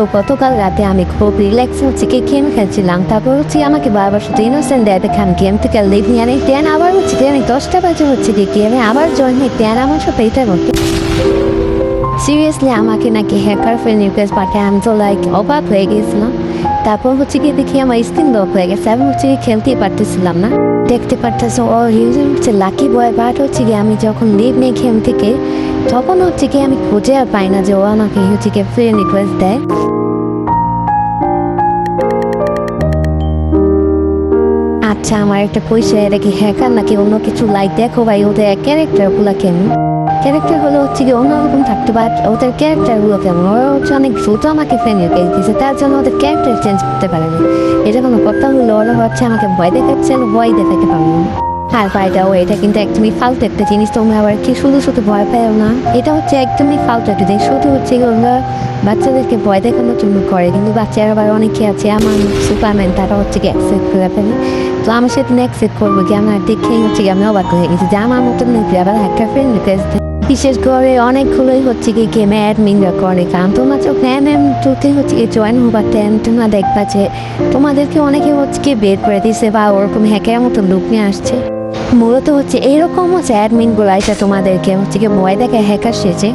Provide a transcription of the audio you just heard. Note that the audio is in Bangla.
তো গতকাল রাতে আমি খুব রিল্যাক্স হচ্ছে কি গেম খেলছিলাম, তারপর হচ্ছে আমাকে বারবার শুধু ইনোসেন্ট দেয় দেখে আমি গেম থেকে লিভ নিয়ে আনি দেন আবার হচ্ছে কি আমি 10টা বাজে হচ্ছে কি গেমে আবার জয়েন হই দেন আমার সাথে এটা করতে সিরিয়াসলি আমাকে নাকি হ্যাকার ফ্রেন্ড রিকোয়েস্ট পাঠায়। আমি তো লাইক অবাক হয়ে গেছিলাম। তারপর হচ্ছে কি দেখি আমার স্ক্রিন লক হয়ে গেছে, আমি হচ্ছে কি খেলতেই পারতেছিলাম না। দেখতে পারতেছো ও ইউজার হচ্ছে লাকি বয়, বাট হচ্ছে কি আমি যখন লিভ নেই গেম থেকে তখন হচ্ছে কি আমি খুঁজে আর পাই না যে ও আমাকে হচ্ছে কি ফ্রেন্ড রিকোয়েস্ট দেয়। আচ্ছা আমার একটা পয়সা এটা কি হ্যাকার নাকি অন্য কিছু, লাইক দেখো ভাই ওদের ক্যারেক্টারগুলো কেমন, ক্যারেক্টার হলো হচ্ছে কি অন্যরকম থাকতো বাট ওদের ক্যারেক্টারগুলো কেমন, ওরা হচ্ছে অনেক দ্রুত আমাকে ফ্রেন্ড রিকোয়েস্ট দিয়েছে, তার জন্য ওদের ক্যারেক্টার চেঞ্জ করতে পারেনি। এটা কোনো কথা হলো, ওরা হচ্ছে আমাকে ভয় দেখাচ্ছে, ভয় দেখাতে পারবো না। আর ভাইটা ও এটা কিন্তু একদমই ফালতু একটা জিনিস, তোমরা আবার কি শুধু শুধু ভয় পাও না, এটা হচ্ছে একদমই ফালতু একটা জিনিস। শুধু হচ্ছে ওরা বাচ্চাদেরকে ভয় দেখানোর জন্য করে, কিন্তু বাচ্চারা আবার অনেকে আছে আমার সুপারম্যান তারা হচ্ছে কি অ্যাকসেপ্ট করে ফেলে। তো আমি সেদিন অ্যাকসেপ্ট করবো কি আমার দেখেই হচ্ছে কি আমি অবাক হয়ে গেছি যে আমার মতন আবার একটা ফ্রেন্ড রিকোয়েস্ট। বিশেষ করে অনেকগুলোই হচ্ছে কি গেমে অ্যাডমিনরা করে, কারণ তোমরা যখন টুতে হচ্ছে কি জয়েন হবা দেন তোমরা দেখবা যে তোমাদেরকে অনেকে হচ্ছে কি বের করে দিছে বা ওরকম হ্যাকের মতো লুক নিয়ে আসছে। মূলত হচ্ছে এরকম হচ্ছে অ্যাডমিনগুলো এটা তোমাদেরকে হচ্ছে কি ভয় দেখে হ্যাকার সেজে